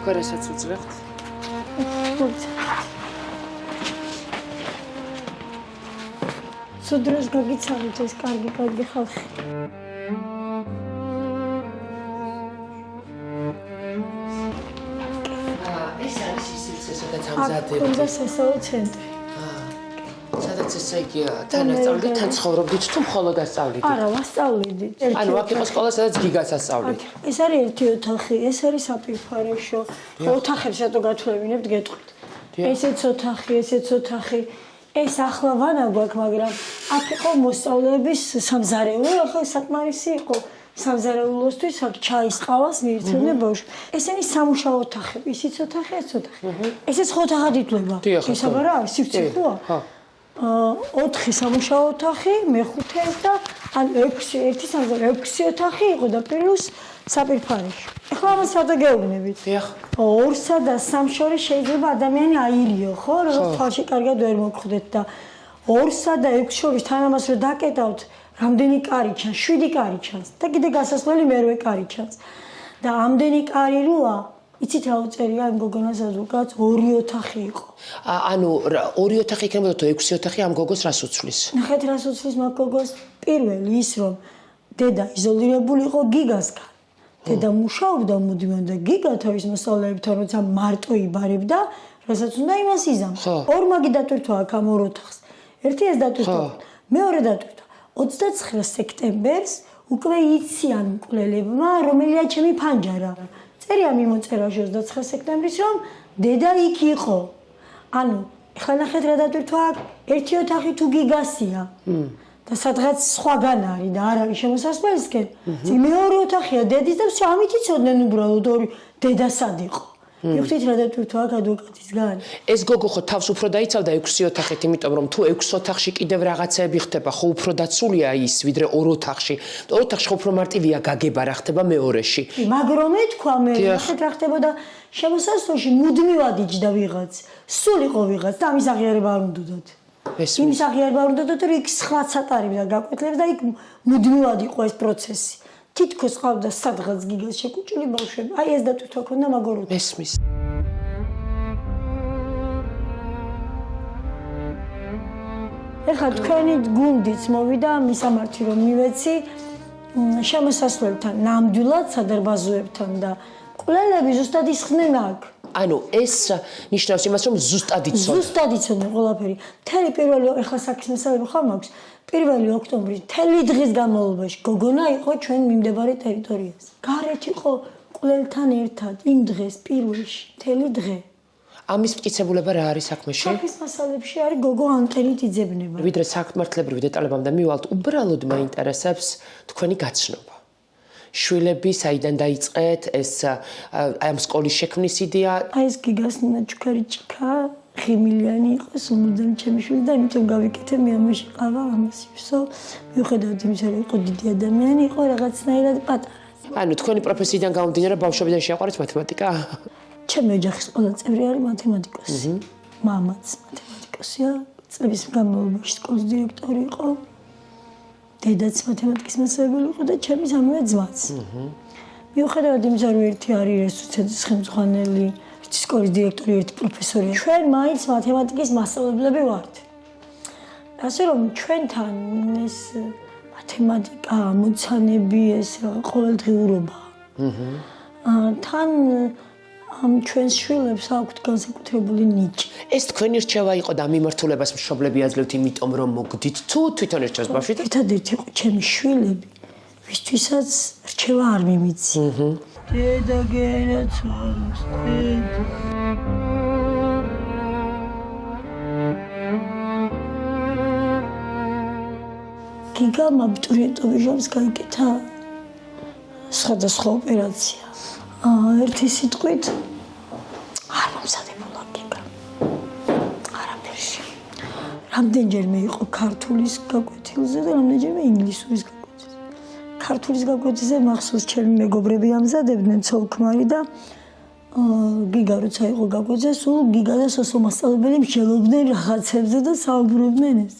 Ქორასაც უძლებთ? სუდროს გაგიცავით ეს კარგი ხალხი. ეს არის ის სივრცე, სადაც ამზადებთ. აქ სასწავლო ცენტრი. სადაც ესე იგი თანასწავლით, თან ცხოვრობდით თუ მხოლოდ ასწავლით? არა, ვასწავლიდით. ანუ აქ იყო სკოლა, სადაც გიგას ასწავლით. ეს არის ერთი ოთახი, ეს არის საპირფარეშო. ოთახებს რატო გათვლებინებთ, გეტყვით. ესეც ოთახი, ესეც ოთახი. ეს ახლა ვანა გვაქვს, მაგრამ აქ იყო მოსწავლეების სამზარეულო, ახლა საკმარისი იყო სამზარეულოსთვის, აქ ჩაის ყავას მიირთმევდნენ ბავშვი. ესენი სამუშაო ოთახები, ისიც ოთახი, ეს ოთახი. ესეც ოთახად ითვლება. ისა რა არის, სივრცე ხოა? 4 სამუშაო ოთახი, მეხუთე და ან 6 ოთახი იყო და პლუს საპირფარეში. ეხლა ამას რატო გეუბნებით? დიახ. 2-სა და 3 შორის შეიძლება ადამიანი აირიო, ხო? როგორც თვალში კარგად ვერ მოგხვდეთ და 2-სა და 6 შორის თან ამას რო დაკეტავთ, რამდენი კარი ჩანს? 7 კარი ჩანს და კიდე გასასვლელი მერვე კარი ჩანს. და ამდენი კარი როა იცით რა უწერია იმ გოგონას აზურკაც 2 ოთახი იყო. ანუ 2 ოთახი იქნებოდა თუ 6 ოთახი ამ გოგოს რას უცვლის? ნახეთ რას უცვლის მაგ გოგოს პირველი ის რომ დედა იზოლირებული იყო გიგასგან. დედა მუშაობდა მუდმივად და გიგა თავის მოსწავლეებთან როცა მარტო იბარებდა, რასაც უნდა იმას იზამთრა. ორმაგი დატვირთვა აქ ამ 2 ოთახს. ერთი ეს დატვირთვა, მეორე დატვირთვა. 29 სექტემბერს უკვე იციან მკვლელებმა რომელია ჩემი ფანჯარა. წერია მიმოწერა 29 სექტემბრის რომ დედა იქ იყო. ანუ ეხლა ნახეთ რა დატვირთვა აქ, ერთი ოთახი თუ გიგასია. და სადღაც სხვაგან არის და არ არის შემოსასვლელისკენ. მეორე ოთახია დედის და ამით იცოდნენ უბრალოდ ორი დედა სად იყო. მივხვდით რა დატვირთვა აქ ადვოკატისგან. ეს გოგო ხო თავს უფრო დაიცავდა 6 ოთახით, იმიტომ რომ თუ 6 ოთახში კიდევ რაღაცეები ხდება, ხო უფრო დაცულია ის, ვიდრე 2 ოთახში. 2 ოთახში ხო უფრო მარტივია გაგება რა ხდება მეორეში. მაგრამ ეთქვა მე, ნახეთ რა ხდებოდა შემოსასვლელში მუდმივად იჯდა ვიღაც. სულ იყო ვიღაც და ამის აღიარება არ უნდათ. იმის აღიარება არ უნდა და იქ სხვა სატარებდა გაკვეთლებს და იქ მუდმივად იყო ეს პროცესი. თითქოს ყავდა სადღაც გიგას შეკუჭული ბავშვები. აი ეს დატვირთვა ქონდა მაგოროდ. მესმის. ეხლა თქვენი გუნდიც მოვიდა მისამართი რომ მივეცი შემოსასვლელთან, ნამდვილად სადარბაზოებთან და კვლელები ზუსტად ისხდნენ აქ. ანუ ეს ნიშნავს იმას რომ ზუსტად იცოდნენ. ზუსტად იცოდნენ ყველაფერი. მთელი პირველი ეხლა საქმის მასალები ხომ აქვს? 1 ოქტომბრის მთელი დღის განმავლობაში გოგონა იყო ჩვენ მიმდებარე ტერიტორიაზე. გარეთ იყო კვლელთან ერთად იმ დღეს პირველში, მთელი დღე. ამის მტკიცებულება რა არის საქმეში? საქმის მასალებში არის გოგო ანტენით იძებნება. ვიდრე საქმართლებრივი დეტალებამდე მივალთ, უბრალოდ მაინტერესებს თქვენი გაცნობა. შვილები საიდან დაიწყეთ ეს ამ სკოლის შექმნის იდეა? აი ეს გიგას ნაჩქარი ჭიქა ღიმილიანი იყო სულმუდან ჩემი შვილი და იმიტომ გავიკეთე მე ამაში ყავა ამაში. ვსო მიუხედავად იმისა რომ იყო დიდი ადამიანი, იყო რაღაცნაირად პატარა. ანუ თქვენი პროფესიიდან გამომდინარე ბავშვობიდან შეაყვარეთ მათემატიკა? ჩემი ოჯახის ყველა წევრი არის მათემატიკოსი. მამაც მათემატიკოსია, წლების განმავლობაში სკოლის დირექტორი იყო. დედაც მათემატიკის მასწავლებელი იყო და ჩემი სამივე ძმაც. მიუხედავად იმისა რომ ერთი არის რესურსების ხელმძღვანელი, ერთი სკოლის დირექტორი, ერთი პროფესორია. ჩვენ მაინც მათემატიკის მასწავლებლები ვართ. ასე რომ ჩვენთან ეს მათემატიკა, მოცანები, ეს ყოველდღიურობა. თან ამ ჩვენს შვილებს აქვთ განსაკუთრებული ნიჭი. ეს თქვენი რჩევა იყო და ამ მიმართულებას მშობლები აძლევთ იმიტომ რომ მოგდით თუ თვითონ რჩევს ბავშვი? ერთადერთი იყო ჩემი შვილები, ვისთვისაც რჩევა არ მიმიცი. დედა გენაცვალოს, დედა. გიგამ აბიტურიენტობის გაიკეთა სხვადასხვა ოპერაცია. ერთი სიტყვით არ მომზადებულა გიგა. არაფერში. რამდენჯერმე იყო ქართულის გაკვეთილზე და რამდენჯერმე ინგლისურის გაკვეთილზე. ქართულის გაკვეთილზე მახსოვს ჩემი მეგობრები ამზადებდნენ ცოლ-ქმარი და გიგა როცა იყო გაკვეთილზე, სულ გიგა და სოსო მასწავლებელი მსჯელობდნენ რაღაცებზე და საუბრობდნენ ეს.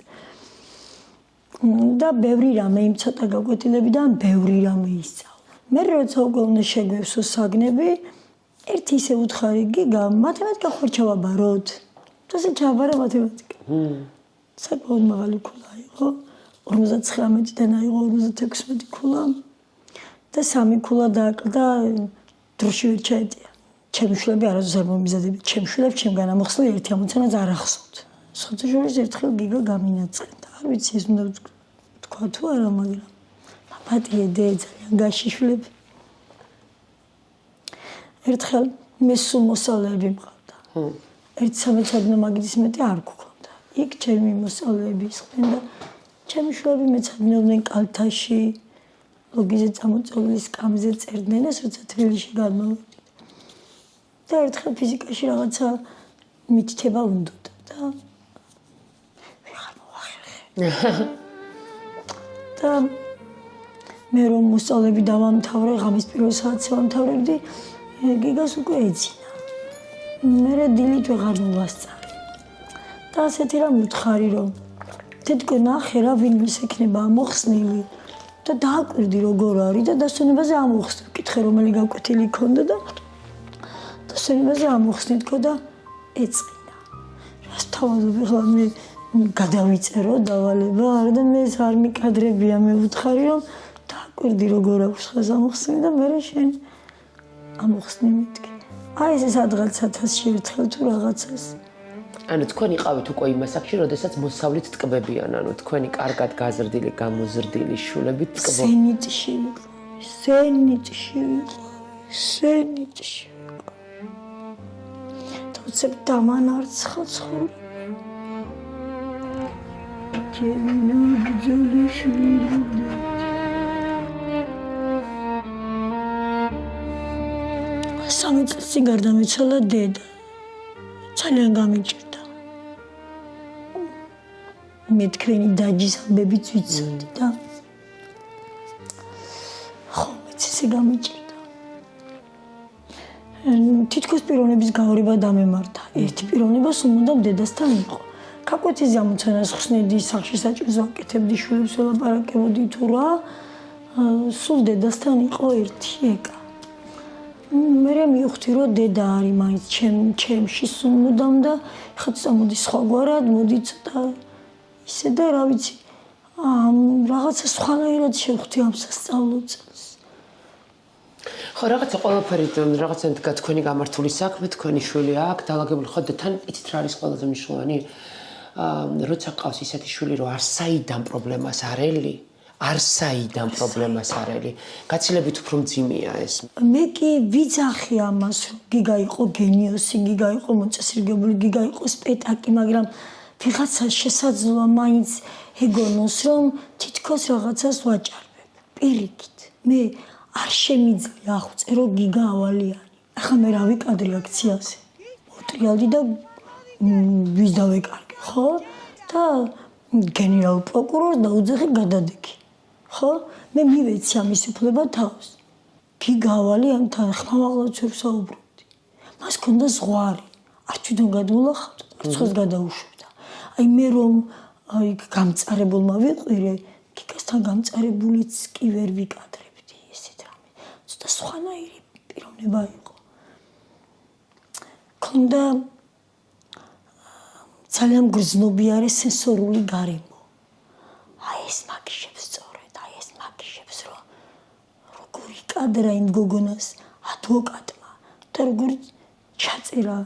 და ბევრი რამე იმ ცოტა გაკვეთილებიდან ბევრი რამე ისწავლა. მე როცა უკვე უნდა შეგვევსო საგნები, ერთი ისე უთხარი გიგა მათემატიკა ხარ ჩავაბაროთ. თორსა ჩავაბარა მათემატიკა. საკმაოდ მაღალი ქულა იყო. 59-დან აიღო 56 ქულა. და 3 ქულა დააკლდა დროში ვერ ჩაეტია. ჩემი შვილები არასდროს არ მომიზადებია. ჩემი შვილებს ჩემგან ამოხსნა ერთი ამოცანაც არ ახსოვთ. სოციალიზმის ერთხელ გიგა გამინაწყდა. არ ვიცი ეს უნდა თქვა თუ არა, მაგრამ პატიე დე ძალიან გაშიშვლები. ერთხელ მე სულ მოსწავლეები მყავდა. ერთ სამეცნიერო მაგისტრის მეტი არ გქონდა. იქ ჩემი მოსწავლეები ისხდნენ და ჩემი შვილები მეცადინეობდნენ კალთაში, ლოგიზე წამოწოლის კამზე წერდნენ, ეს როცა თბილისში გადმოვედი. და ერთხელ ფიზიკაში რაღაცა მითითება უნდოდა და ვიღარ მოახერხე. და მე რომ მოსწავლეები დავამთავრე, ღამის პირველ საათზე ვამთავრებდი, გიგას უკვე ეძინა. მე დილით ვეღარ მოვასწავლე. და ასეთი რამ ვუთხარი, რომ თეთქო ნახე რა ვინმეს ექნება ამოხსნილი და დააკვირდი როგორ არის და დასვენებაზე ამოხსნი. ვკითხე რომელი გაკვეთილი ქონდა და დასვენებაზე ამოხსნი თქო და ეწყინა. რას თავაზობ ახლა მე გადავიწერო დავალება არა და მე ეს არ მიკადრებია მე ვუთხარი რომ დააკვირდი როგორ აქვს ხას ამოხსნი და მე შენ ამოხსნი მეთქი. აი ეს სადღაც 1000-ში ერთხელ თუ რაღაცას. ანუ თქვენ იყავით უკვე იმ ასაკში, როდესაც მოსავლით ტკბებიან, ანუ თქვენი კარგად გაზრდილი, გამოზრდილი შულებით ტკბო. სენიტში. თუცებ დამანარცხა ცხული. ჩემი ნაბრძოლი შვილი. სამი წელი გარდამეცალა დედა. ძალიან გამიჭირდა. მე თქვენი დაჯის ამბებიც ვიცოდი და ხო მეც ესე გამიჭირდა. თითქოს პიროვნების გაორება დამემართა. ერთი პიროვნება სულ უნდა დედასთან იყო. გაკვეთის ამოცანას ხსნედი, სახში საჭირს ვაკეთებდი, შვილებს ველაპარაკებოდი თუ რა, სულ დედასთან იყო ერთი ეკა. მე მივხვდი რომ დედა არის მაინც ჩემში სულ მუდამ და ხა წამოდი სხვაგვარად, მოდი ცოტა ისე და რა ვიცი, რაღაცა სხვანაირად შევხვდი ამ სასწავლო წელს. ხო, რაღაცა ყველაფერი რაღაცნაირად თქვენი გამართული საქმე, თქვენი შვილი აქვს, დაალაგებული ხო და თან იცით რა არის ყველაზე მნიშვნელოვანი? როცა ყავს ისეთი შვილი, რომ არსაიდან პრობლემას არ ელი, არსაიდან პრობლემას არ ელი. გაცილებით უფრო მძიმეა ეს. მე კი ვიძახი ამას, რომ გიგა იყო გენიოსი, გიგა იყო მოწესრიგებული, გიგა იყო სპექტაკლი, მაგრამ ვიღაცა შესაძლოა მაინც ეგონოს, რომ თითქოს რაღაცას ვაჭარბებ. პირიქით, მე არ შემიძლია აღვწერო გიგა ავალიანი. ახლა მე რა ვიკადრი აქციაზე? მოტრიალდი და ვის დავეკარგე, ხო? და გენერალ პროკურორს დაუძახი გადადექი. ხო? მე მივეცი ამის უფლება თავს. გიგა ავალიანთან ხმამაღლაც ვერ საუბრობდი. მას ჰქონდა ზღვარი. არ თვითონ გადმოლახავდა, რიცხვს გადაუშვდა. აი მე რომ გამწარებულმა ვიყვირე, გიგასთან გამწარებულიც კი ვერ ვიკადრებდი ესეთ რამე. ცოტა სხვანაირი პიროვნება იყო. ქონდა ძალიან გრძნობიარე სენსორული გარემო. აი ეს მაგიშებს სწორედ, აი ეს მაგიშებს როგორ იკადრა იმ გოგონას ადვოკატმა და როგორ ჩაწერა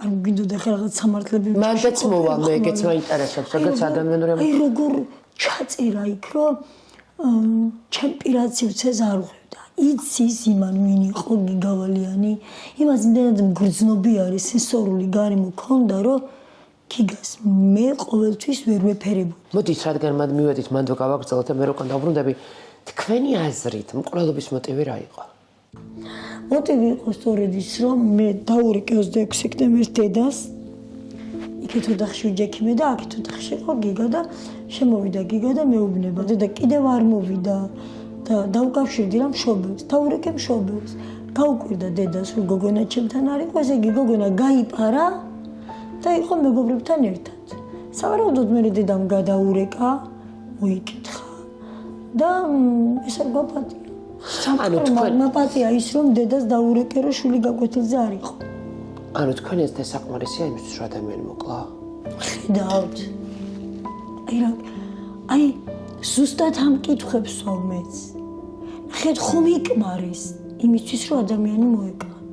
არ მგინდოდა ხა რაღაც სამართლები მანდაც მოვა მე ეგეც მაინტერესებს რაღაც ადამიანური აი როგორ ჩაწერა იქ რომ ჩემ პირაცივცეს არ ღვევდა იცის იმან ვინ იყო გიგავალიანი იმას იმდენად მგრძნობიარე სენსორული გარემო ქონდა რომ გიგას მე ყოველთვის ვერ ვეფერებოდი მოდით რადგან მივედით მანდ გავაგრძელოთ და მე როკან დავბრუნდები თქვენი აზრით მკვლელობის მოტივი რა იყო მოტივი იყო სწორედ ის რომ მე დაურეკე 26 სექტემბერს დედას იქით ოთახში ვიჯექიმე და აქეთ ოთახში იყო გიგა და შემოვიდა გიგა და მეუბნება და კიდევ არ მოვიდა და დავკავშირდი რა მშობელს დაურეკე მშობელს გაუკვირდა დედას რომ გოგონა ჩემთან არ იყო ესე იგი გოგონა გაიპარა და იყო მეგობრებთან ერთად სავარაუდოდ მე დედამ გადაურეკა მოიკითხა და ეს არ გვაპატია სამყარომა პატია ის რომ დედას დაურეკე რომ შვილი გაკვეთილზე არ იყო. ანუ თქვენ ეს დასაკმარისია იმისთვის რომ ადამიანი მოკლა? ხედავთ. აი ზუსტად ამ კითხვებს ვამეც. ხედ ხომ იკმარის იმისთვის რომ ადამიანი მოეკლათ.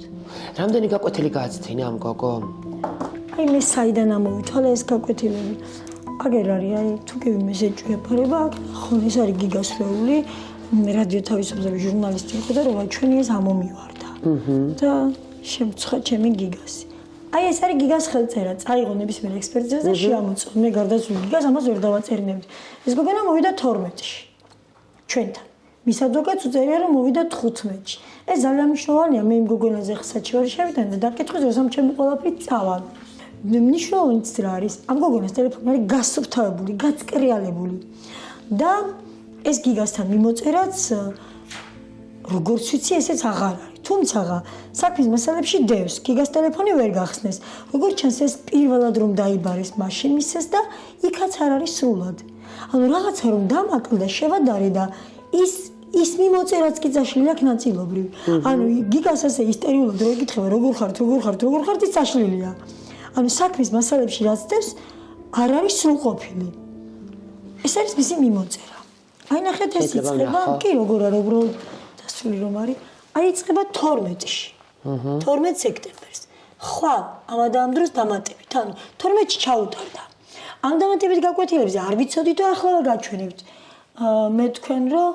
რამდენი გაკვეთილი გააცეთინა ამ გოგო? აი მე საიდან ამოვითვალე ეს გაკვეთილები. აგერ არის აი თუ კი ვინმეს ეჭვიაფარება, ხო ეს არის გიგასრეული, რადიო თავისუფლების ჟურნალისტი იყო და რა ჩვენი ეს ამომივარდა. და შემცხა ჩემი გიგასი. აი ეს არის გიგას ხელწერა, წაიღო ნებისმიერ ექსპერტიზას და შეამოწმო. მე გარდაცვლილ გიგას ამას ვერ დავაწერნებდი. ეს გოგონა მოვიდა 12-ში. ჩვენთან. მის ადვოკატს უწერია რომ მოვიდა 15-ში. ეს ძალიან მნიშვნელოვანია, მე იმ გოგონაზე ხსაჩი ვარ შევიდან და დაკითხვის როცა ჩემი ყველაფერი წავალ. მნიშვნელოვანიც რა არის, ამ გოგონას ტელეფონი არის გასუფთავებული, გაწკრიალებული. და ეს გიგასთან მიმოწერაც როგორც ვიცი, ესეც აღარ არის. თუმცა საქმის მასალებში დევს, გიგას ტელეფონი ვერ გახსნეს. როგორც ჩანს ეს პირველად რომ დაიბარეს მაშინ მისცეს და იქაც არ არის სრულად. ანუ რაღაცა რომ დამაკლდა, შევადარე და ის მიმოწერაც კი წაშლილი აქ ნაწილობრივ. ანუ გიგას ასე ისტორიულად რო ეკითხება, როგორ ხართ, ის წაშლილია. ანუ საქმის მასალებში რაც დევს, არ არის სრულყოფილი. ეს არის მისი მიმოწერა. აი ნახეთ ეს იწყება, კი როგორ არა უბრალოდ დასრული რომ არის. აი იწყება 12-ში. 12 სექტემბერს. ხვალ ამ დროს დამატებით, ანუ 12-ში ჩაუტარდა. ამ დამატებით გაკვეთილებზე არ ვიცოდით და ახლა გაჩვენებთ. მე თქვენ რომ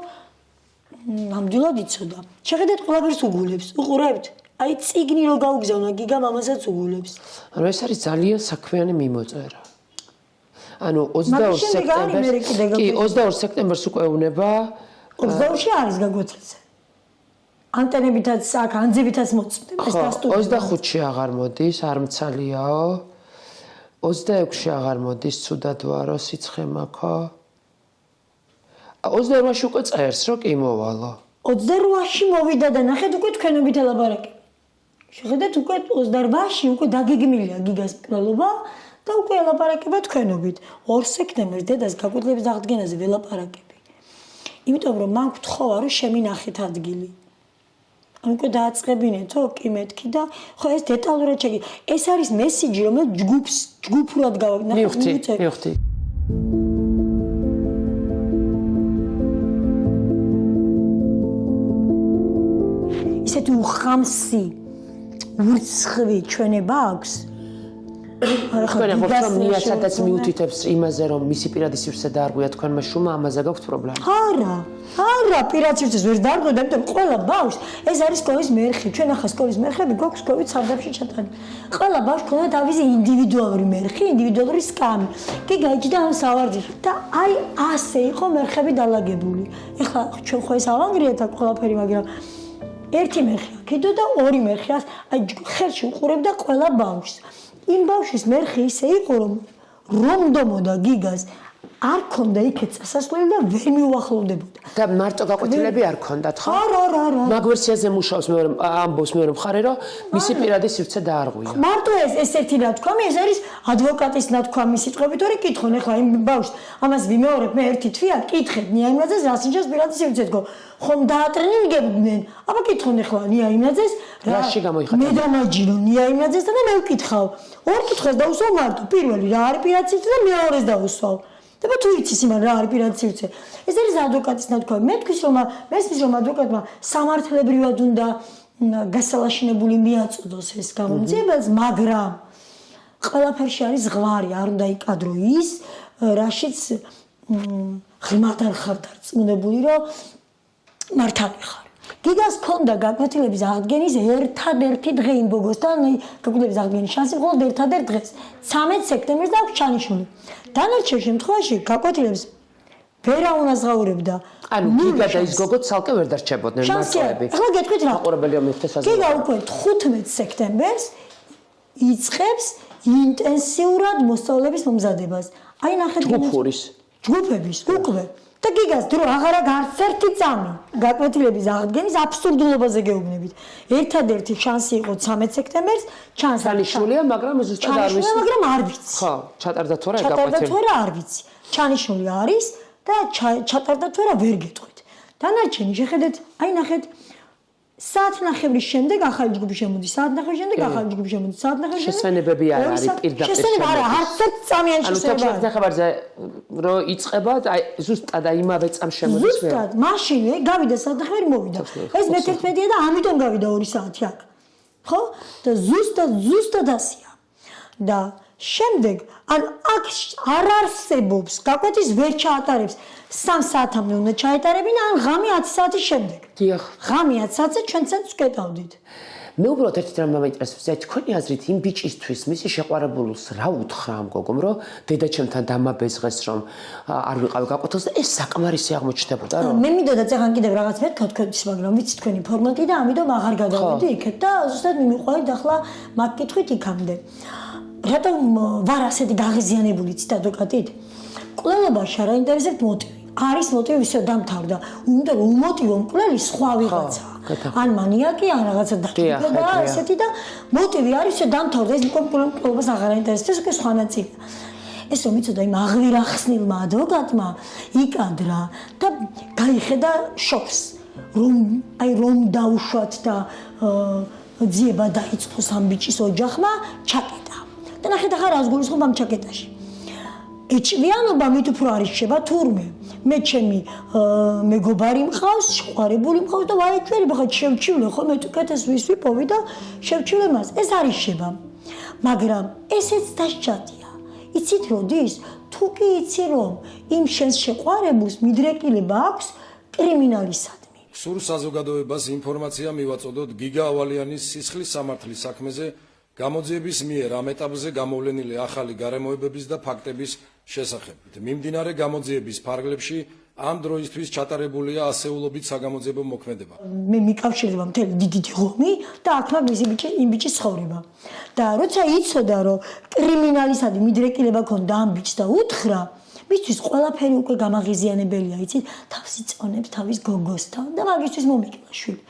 ნამდვილად იცოდა. შეხედეთ ყველაფერს უგულებს. უყურებთ? აი წიგნი რო გაუგზავნა გიგა მამასაც უგულებს. ანუ ეს არის ძალიან საქმიანი მიმოწერა. ანუ 22 სექტემბერს უკვე უნება 22-ში არის გაკვეთილზე. ანტენებითაც აქ ანძებითაც მოწმდება ეს დასტური. 25-ში აღარ მოდის, არ მცალიაო. 26-ში აღარ მოდის, ცუდად ვარო, სიცხე მაქვს. 28-ში უკვე წერს, რომ კი მოვალო. 28-ში მოვიდა და ნახეთ უკვე თქვენობით ელაპარაკე. შეხედეთ უკვე 28-ში უკვე დაგეგმილია გიგას მკვლელობა და უკვე ელაპარაკება თქვენობით. 2 სექტემბერს დედას გაკვეთილების აღდგენაზე ველაპარაკები. იმიტომ რომ მან გთხოვა რომ შემინახეთ ადგილი. ანუ უკვე დააწყებინეთო კი მეთქი და ხო ეს დეტალურად შეგი. ეს არის მესიჯი რომელიც ჯგუფურად გავაკეთე. მივხვდი. ისეთი უხამსი ურცხვი ჩვენება აქვს. თქვენ ახლა მიასაც მიუთითებს იმაზე რომ მისი პირადი სივრცე დაარღვია თქვენმა შუმა ამაზე გაქვთ პრობლემა? არა, პირადი სივრცეს ვერ დაარღვია, იმიტომ რომ ყველა ბავშვს ეს არის სკოლის მერხი. ჩვენ ახლა სკოლის მერხები გვაქვს COVID სარდაფში ჩატანი. ყველა ბავშვს ქონდა თავისი ინდივიდუალური მერხი, ინდივიდუალური სკამი. კი გაიჭდა ამ სავარჯიშს და აი ასე იყო მერხები დალაგებული. ეხლა ჩვენ ხო ეს ავანგრიეთ აქ ყველაფერი, მაგრამ ერთი მერხი აქედო და 2 მერხი აი ხელში უყურებდა ყველა ბავშვს. იმ ბავშვის მერხი ისე იყო რომ დომოდა გიგას არ ქონდა იქეთ წასასვლელი და ვერ მიუახლოვდებოდა. და მარტო გაკვეთილები არ ქონდათ, ხო? არა. მაგ ვერსიაზე მუშაობს ამბობს მეორე მხარე, რომ მისი პირადი სივრცე დაარღვია. მარტო ეს ერთი ნათქვამი, ეს არის ადვოკატის ნათქვამი სიტყვებით, ორი კითხონ ეხლა იმ ბავშვს, ამას ვიმეორებ მე ერთი თვია, კითხეთ ნიაიმნაძეს რას ნიშნავს პირადი სივრცე თქო. ხომ დაატრენინგებდნენ? აბა კითხონ ეხლა ნიაიმნაძეს რაში გამოიხატა? მე დამაჯირო ნიაიმნაძესთან და მე ვკითხავ. ორ კითხვას დაუსვავ მარტო. პირველი რა არის პირადი სივრცე და მეორეს დაუსვავ. და თუ იცის იმან რა არის პირადი სივრცე. ეს არის ადვოკატის ნათქვამი. მესმის რომ ადვოკატმა სამართლებრივად უნდა გასალაშინებული მიაწოდოს ეს გამოძიებას, მაგრამ ყველაფერში არის ზღვარი, არ უნდა იკადრო ის, რაშიც ღრმად არ ხარ დარწმუნებული, რომ მართალი ხარ. გიგას ქონდა გაკვეთილების აღდგენის ერთადერთი დღე იმ გოგოსთან, გაკვეთილების აღდგენის შანსი მხოლოდ ერთადერთ დღეს, 13 სექტემბერს და აქვს ჩანიშნული. დანარჩენ შემთხვევაში გაკვეთილებს ვერა უნაზღაურებდა. ანუ გიგა და ის გოგო ცალკე ვერ დარჩებოდნენ მარტოები. ახლა გეტყვით რა. მაყურებელია მიხდეს ასე. გიგა უკვე 15 სექტემბერს იწყებს ინტენსიურად მოსწავლების მომზადებას. აი ნახეთ ჯგუფების უკვე და გიგას დრო აღარა არც ერთი წამი გაკვეთილების აღდგენის აბსურდულობაზე გეუბნებით. ერთადერთი შანსი იყო 13 სექტემბერს, ჩანიშნულია, მაგრამ ზუსტად არ ვიცი. მაგრამ არ ვიცი. ხო, ჩატარდა თუ არა გაკვეთილი? ჩატარდა თუ არა არ ვიცი. ჩანიშნული არის და ჩატარდა თუ არა ვერ გეტყვით. დანარჩენი შეხედეთ, აი ნახეთ საათნახევრის შემდეგ ახალი ჯგუფი შემოდის, საათნახევრის შემდეგ ახალი ჯგუფი შემოდის, საათნახევრის შემდეგ შესვენებები არ არის პირდაპირ. შესვენება არა, არც ერთ წამიანი შესვენება. ანუ ნახევარზე რო იწყება, აი ზუსტად აი იმავე წამს შემოდის ვერ. ზუსტად, მაშინ გავიდა საათნახევარი მოვიდა. ეს მე-11-ია და ამიტომ გავიდა 2 საათი აქ. ხო? და ზუსტად ასია. და შემდეგ ან აქ არ არსებობს გაკვეთის ვერ ჩაატარებს 3 საათამდე უნდა ჩაეტარებინა ან ღამე 10 საათის შემდეგ. დიახ. ღამე 10 საათზე ჩვენ ცენტრს ვკეტავდით. მე უბრალოდ ერთი რამ მაინტერესებს, აი თქვენი აზრით იმ ბიჭისთვის, მისი შეყვარებულს რა უთხრა ამ გოგომ, რომ დედაჩემთან დამაბეზღეს, რომ არ ვიყავი გაკვეთილს და ეს საკმარისი აღმოჩნდებოდა, რომ მე მინდოდა წეგან კიდევ რაღაც მეთქვა თქვენთვის, მაგრამ ვიცი თქვენი ფორმატი და ამიტომ აღარ გადავედი იქეთ და ზუსტად მიმიყვარით ახლა მაგ კითხვით იქამდე. რატომ ვარ ასეთი გაღიზიანებული ციტადოკატით? კვლევობაში არ აინტერესებთ მოტივი. არის მოტივი ისე დამთავრდა. უნდა რომ უმოტივო მკვლელი სხვა ვიღაცა. ან მანიაკი, ან რაღაცა დაკიდება ესეთი და მოტივი არის ისე დამთავრდა. ეს მკვლელობას აღარ აინტერესებს, ეს სხვა ნაწილია. ეს რომ იცოდა იმ აღვირახსნილმა ადვოკატმა იკადრა და გაიხედა შოქს. რომ დაუშვათ და ძიება დაიწყოს ამ ბიჭის ოჯახმა, ჩაკეტა. და ნახეთ ახლა რას გულისხმობ ამ ჩაკეტაში. ეჭვიანობა მით უფრო არ იშება თურმე. მე ჩემი მეგობარი მყავს, შეყვარებული მყავს და ვაეჭველი ხა შევჩივლე ხო მე უკეთეს ვის ვიპოვი და შევჩივლე მას. ეს არ იშება. მაგრამ ესეც დასჭადია. იცით როდის? თუ კი იცი რომ იმ შენს შეყვარებულს მიდრეკილება აქვს კრიმინალისადმი. სულ საზოგადოებას ინფორმაცია მივაწოდოთ გიგა ავალიანის სისხლის სამართლის საქმეზე გამოძიების მიერ ამ ეტაპზე გამოვლენილი ახალი გარემოებების და ფაქტების შესახებ. მიმდინარე გამოძიების ფარგლებში ამ დროისთვის ჩატარებულია ასეულობით საგამოძიებო მოქმედება. მე მიკავშირდება მთელი დიდი ღომი და აქ მაგ იმ ბიჭის ცხოვრება. და როცა იცოდა რომ კრიმინალისადმი მიდრეკილება ქონდა ამ ბიჭს და უთხრა, მისთვის ყველაფერი უკვე გამაღიზიანებელია, იცით, თავს იწონებს თავის გოგოსთან და მაგისთვის მომიკლა შვილი.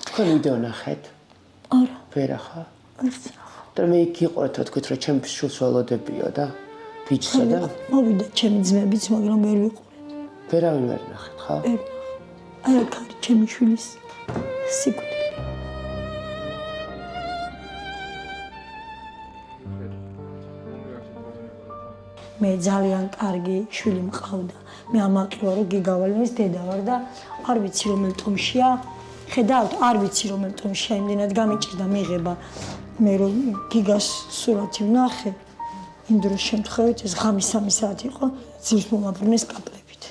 თქვენ ვიდეო ნახეთ? არა. ვერა ხა? არც ნახა. და მე იქ იყურეთ რა თქვით რომ ჩემს შულს ველოდებიო და ბიჭსა და მოვიდა ჩემი ძმებიც, მაგრამ ვერ ვიყურეთ. ვერავინ ვერ ნახეთ, ხო? აი აქ არის ჩემი შვილის სიკვდილი. მე ძალიან კარგი შვილი მყავდა. მე ამაყივა რომ გიგავალენის დედა ვარ და არ ვიცი რომელ ტომშია. ხედავთ, არ ვიცი რომელ ტომშია, იმდენად გამიჭირდა მიღება. მე რომ გიგას სურათი ვნახე, იმ დროს შემთხვევით ეს ღამის 3 საათი იყო, ძირს მომაბრუნეს კაპლებით.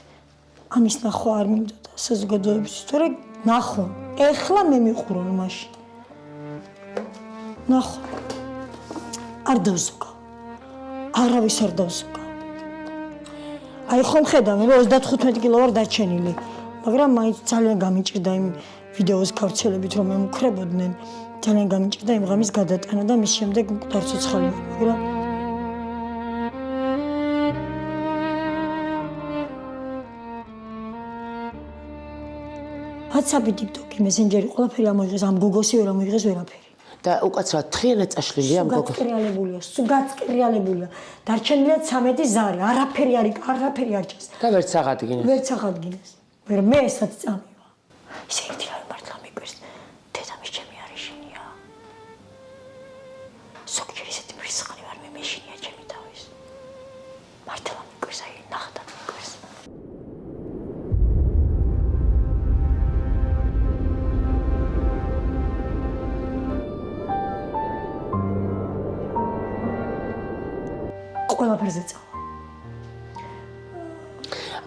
ამის ნახვა არ მინდოდა საზოგადოების, თორე ნახო. ეხლა მე მიყურო მაშინ. ნახო. არ დავზოგავ. არავის არ დავზოგავ. აი ხომ ხედავ მე 35 კილო ვარ დაჩენილი, მაგრამ მაინც ძალიან გამიჭირდა იმ ვიდეოს გავრცელებით რომ მე მუქრებოდნენ, ძალიან გამიჭირდა იმ ღამის გადატანა და მის შემდეგ მკვდარ ცოცხალი ვარ, მაგრამ WhatsApp-ი, TikTok-ი, Messenger-ი, ყველაფერი ამოიღეს, ამ გოგოსი ვერ ამოიღეს ვერაფერი. და უკაცრავად თრიანად წაშლილია ამ გოგოს. გაწკრიალებულია. დარჩენილია 13 ზარი, არაფერი არ ჩანს. და ვერც აღადგინეს. ვერც აღადგინეს. ვერ მე ესაც წამივა. ისე ერთი რა მართლა მიკვირს. დედამის ჩემი არიშინია. ზოგჯერ ისეთი მრისხანი ვარ მე მეშინია ჩემი თავის. მართლა მიკვირს, აი ნახტად მიკვირს. ყველაფერზე წავა.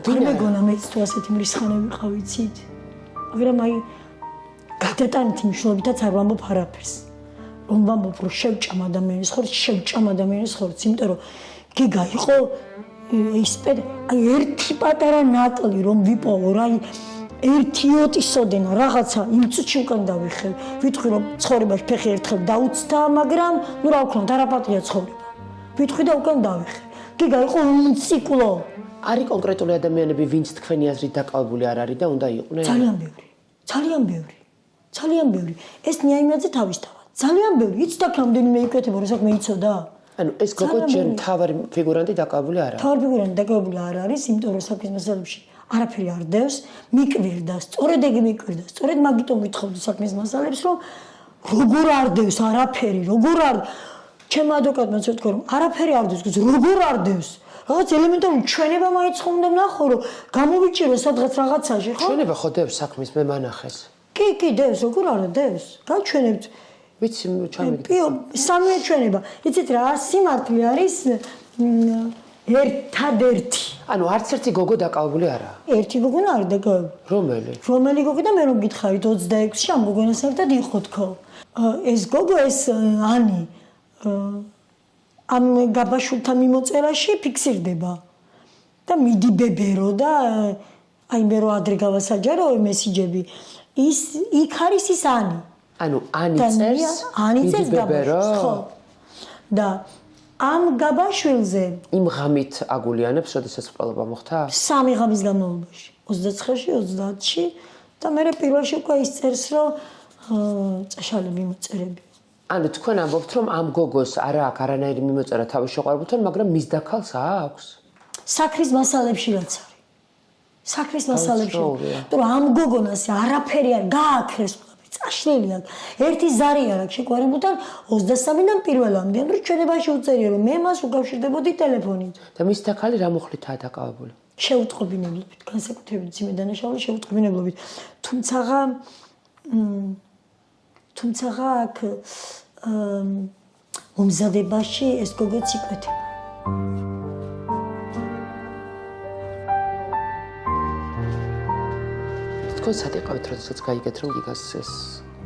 არ მეგონა მეც თუ ასეთი მრისხანები ვიყავ, იცით? მაგრამ აი გადატანითი მნიშვნელობითაც არ ვამბობ არაფერს. რომ ვამბობ, რომ შევჭამ ადამიანის ხორცს, შევჭამ ადამიანის ხორცს, იმიტომ რომ გიგა იყო ის აი ერთი პატარა ნაკლი რომ ვიპოვო, რა ერთი ოტისოდენა რაღაცა იმ წუთში უკან დავიხევ. ვიტყვი რომ ცხოვრებაში ფეხი ერთხელ დაუცდა, მაგრამ ნუ რა ვქნა, არაპატია ცხოვრება. ვიტყვი და უკან დავიხევ. გიგა იყო უმციკლო. არის კონკრეტული ადამიანები, ვინც თქვენი აზრით დაკავებული არ არის და უნდა იყვნენ? ძალიან ბევრი. ეს ნიაიმაძე თავისთავად. ძალიან ბევრი. იცით აქ რამდენიმე იკეთება, რომ საქმე იცოდა? ანუ ეს გოგო ჯერ მთავარი ფიგურანტი დაკავებული არ არის. მთავარი ფიგურანტი დაკავებული არ არის, იმიტომ რომ საქმის მასალებში არაფერი არ დევს, მიკვირდა, სწორედ ეგ მიკვირდა. სწორედ მაგიტომ ვითხოვდი საქმის მასალებს, რომ როგორ არ დევს არაფერი, როგორ არ ჩემ ადვოკატმა ცოტა რომ არაფერი არ დევს, როგორ არ დევს. რაღაც ელემენტარული ჩვენება მაინც ხომ უნდა ვნახო, რომ გამოვიჭირო სადღაც რაღაცაში, ხო? ჩვენება ხო დევს საქმის მე მანახეს. კი, დევს, როგორ არა დევს? გაჩვენებთ. ვიცი ჩამიგდე. სამი ჩვენება. იცით რა, სიმართლე არის ერთადერთი. ანუ არც ერთი გოგო დაკავებული არაა. ერთი გოგონა არ დაკავებული. რომელი? რომელი გოგო და მე რომ გითხარით 26-ში ამ გოგონას ერთად იყო თქო. ეს გოგო ეს ანი ამ გაბაშულთა მიმოწერაში ფიქსირდება. და მიდი ბებერო და აი მე რო ადრე გავასაჯარო მესიჯები. იქ არის ის ანი. ანუ ანი წერს ბებერო. ხო. და ამ გაბაშვილზე იმ ღამით აგულიანებს, როდესაც ყოლობა მოხდა? 3 ღამის განმავლობაში, 29-ში, 30-ში და მე პირველში უკვე ის წერს, რომ წაშალები მოწერები. ანუ თქვენ ამბობთ, რომ ამ გოგოს არა აქვს არანაირი მიმოწერა თავის შეყვარებულთან, მაგრამ მის დაქალს აქვს? საქმის მასალებში რაც არის. საქმის მასალებში. თუ ამ გოგონას არაფერი არ გააქრეს, წაშლილი აქვს. ერთი ზარი არ აქვს შეყვარებულთან 23-დან პირველამდე. ანუ ჩვენებაში უწერია, რომ მე მას უკავშირდებოდი ტელეფონით. და მის დაქალი რა მოხლითაა დაკავებული? შეუტყობინებლობით, განსაკუთრებით ძიმე დანაშაული შეუტყობინებლობით. თუმცა აქ მომზადებაში ეს გოგოც იკვეთება. თქვენ სად იყავით, როდესაც გაიგეთ, რომ გიგას ეს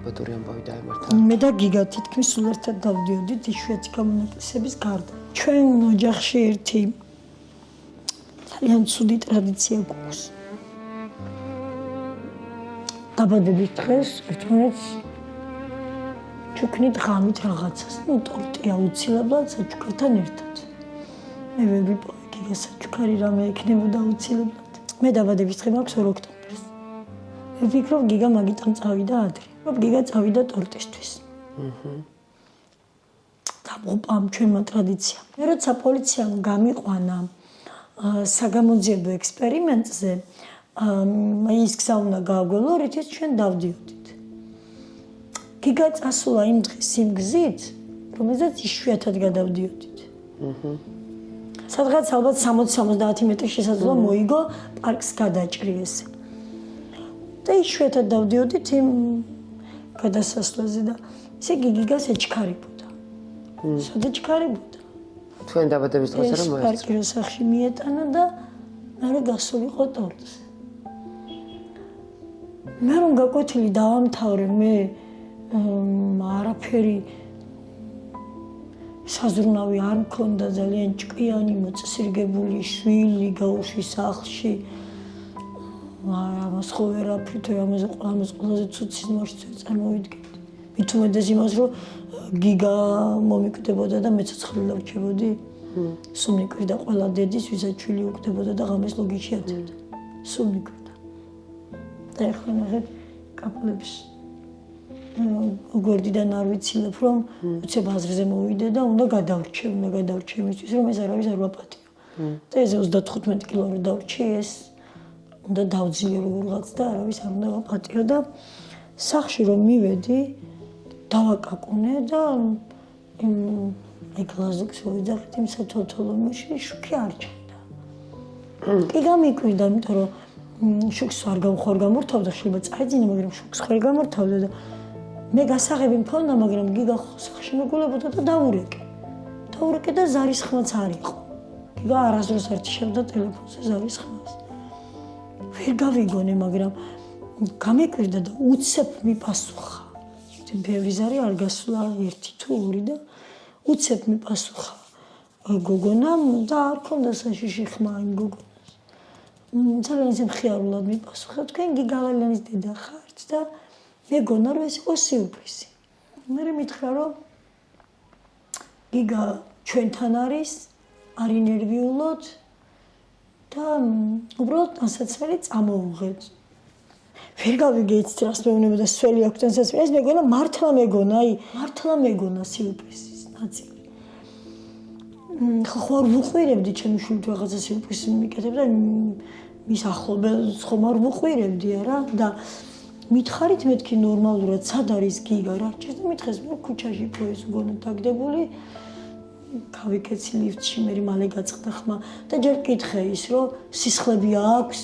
ბოდური ამბავი დაემართა? მე და გიგა თითქმის სულ ერთად დავდიოდით იშვიათი გამონაკლისების გარდა. ჩვენ ოჯახში ერთი ძალიან ცუდი ტრადიცია გვაქვს. დაბადების დღეს ერთმანეთს ჩუქნით ღამით რაღაცას, ტორტი აუცილებლად საჩუქართან ერთად. მე ვერ ვიპოვე გიგას საჩუქარი რამე ექნებოდა აუცილებლად. მე დაბადების დღე მაქვს 2 ოქტომბერს. მე ვფიქრობ გიგა მაგიტომ წავიდა ადრე. გიგა წავიდა ტორტისთვის. და ჩვენმა ტრადიციამ. მე როცა პოლიციამ გამიყვანა საგამოძიებო ექსპერიმენტზე, ის გზა უნდა გააგველო, რითიც ჩვენ დავდიოდით. გიგა წასულა იმ დღეს იმ გზით, რომელზეც იშვიათად გადავდიოდით. სადღაც ალბათ 60-70 მეტრის შესაძლოა მოიგო პარკს გადაჭრიეს. და იშვიათად დავდიოდით იმ გადასასვლელზე და ესე გიგას ეჩქარებოდა. სად ეჩქარებოდა? თქვენ დაბადების დღეს რა მოეწონა? პარკი სახში მიეტანა და მე გასულიყო ტორტზე. მე რომ გაკვეთილი დავამთავრე, მე არაფერი საზრუნავი არ მქონდა, ძალიან ჭკვიანი, მოწესრიგებული შვილი გაუშვი სახლში. ამას ხო ვერაფრით, ამას ყველაზე ცუდ სიზმარში წარმოვიდგენთ. მით უმეტეს იმას, რომ გიგა მომიკვდებოდა და მეც ცხრილ დავრჩებოდი. სულ მიკვირდა ყველა დედის, ვისაც შვილი უკდებოდა და ღამეს ლოგიში ატევდა. სულ მიკვირდა. და ახლა ნახეთ კაპლებს გვერდიდან არ ვიცილებ, რომ უცებ აზრზე მოვიდე და უნდა გადავრჩე იმისთვის, რომ ეს არავის არ ვაპატიო. და ეს 35 კილო რო დავრჩი, ეს უნდა დავძლიო როგორღაც და არავის არ უნდა ვაპატიო და სახში რომ მივედი, დავაკაკუნე და ეგლაზებს ვიძახით იმ სათვალთვალოში შუქი არ ჩანდა. კი გამიკვირდა, იმიტომ რომ შუქს არ გამორთავდა, შეიძლება წაეძინა, მაგრამ შუქს ხარ გამორთავდა და მე გასაღები მქონდა, მაგრამ გიგა სახში მეგულებოდა და დაურეკე და ზარის ხმაც არ იყო. გიგა არასდროს არ ჩშევდა ტელეფონზე ზარის ხმას. ვერ გავიგონე, მაგრამ გამიკვირდა და უცებ მიპასუხა. ბევრი ზარი არ გასულა, 1 თუ 2 და უცებ მიპასუხა გოგონამ და არ ქონდა საშიში ხმა იმ გოგონას. ძალიან ისე მხიარულად მიპასუხა, თქვენ გიგავალიანის დედა ხართ და მეგონა რომ ეს იყო სიურპრიზი. მე მითხრა რომ გიგა ჩვენთან არის, არ ინერვიულოთ და უბრალოდ ტანსაცმელი წამოუღეთ. ვერ გავიგე იცით რას მეუბნება და სველი აქვს ტანსაცმელი. ეს მეგონა მართლა მეგონა სიურპრიზის ნაწილი. ხო არ ვუყვირებდი ჩემი შვილით რაღაცა სიურპრიზი მიკეთებ და მის ახლობელს ხომ არ ვუყვირებდი არა და მითხარით მეთქი ნორმალურად სად არის გიგა რა ჭირდა მითხეს მე ქუჩაში ფოეს უგონო დაგდებული გავიკეცი ლიფტში მე მალე გაწყდა ხმა და ჯერ კითხე ის რომ სისხლები აქვს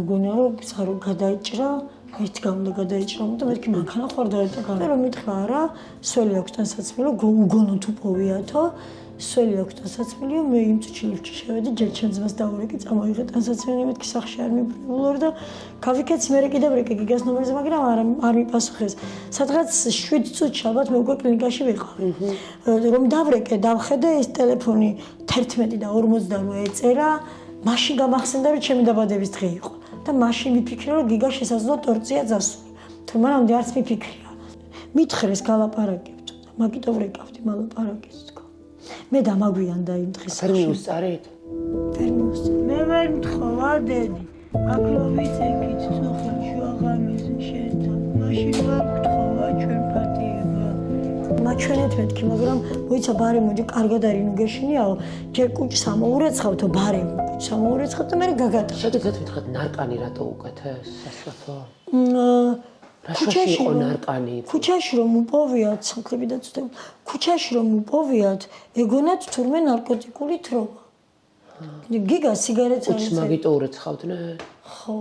უგონო რომ სარო გადაიჭრა ერთ გამდა გადაიჭრა და მეთქი მანქანა ხوارდა და განა რომ მითხრა არა სველი აქვს თანსაცმელო უგონო თუ პოვიათო სველი აქვს თანსაცმელიო მე იმ წუთში ლიფტში შევედი ჯერ ჩემს ძმას დავურეკი წამოიღე თანსაცმელი მეთქი სახში არ მიბრძოლ და გავიკეცი მე კიდევ რეკი გიგას ნომერზე მაგრამ არ მიპასუხეს სადღაც 7 წუთში ალბათ მე უკვე კლინიკაში ვიყავი რომ დავრეკე დავხედე ეს ტელეფონი 11 და 48 ეწერა მაშინ გამახსენდა რომ ჩემი დაბადების დღე იყო და მაშინ მიფიქრე რომ გიგა შესაძლოა ტორცია წასული თუ მანამდე არც მიფიქრია მითხრეს გალაპარაკებთ და მაგიტო ვრეკავდი მალაპარაკეთ თქო მე დამაგვიანდა იმ დღეს ვერ მიუსწარეთ მე ვერ მთხოვა დედი აკლოვიცეკით სოფელში აღამეზე შეთან მაშინ ვერ მთხოვა ჩვენ პატიება მაჩვენეთ მეთქი მაგრამ მოიცა ბარე მოდი კარგად არის ნუ გეშინიაო ჯერ კუჭს ამოურეცხავთო ბარე კუჭს ამოურეცხავ და მე გაგატა შეგიძლიათ მითხრათ ნარკანი რატო უკეთეს სასწრაფო იყო ნარკანი ქუჩაში რომ უპოვიათ სამკლები დაწვდება ქუჩაში რომ უპოვიათ ეგონათ თურმე ნარკოტიკული თროვა გიგა სიგარეტს არის მაგიტო ურეცხავდნენ ხო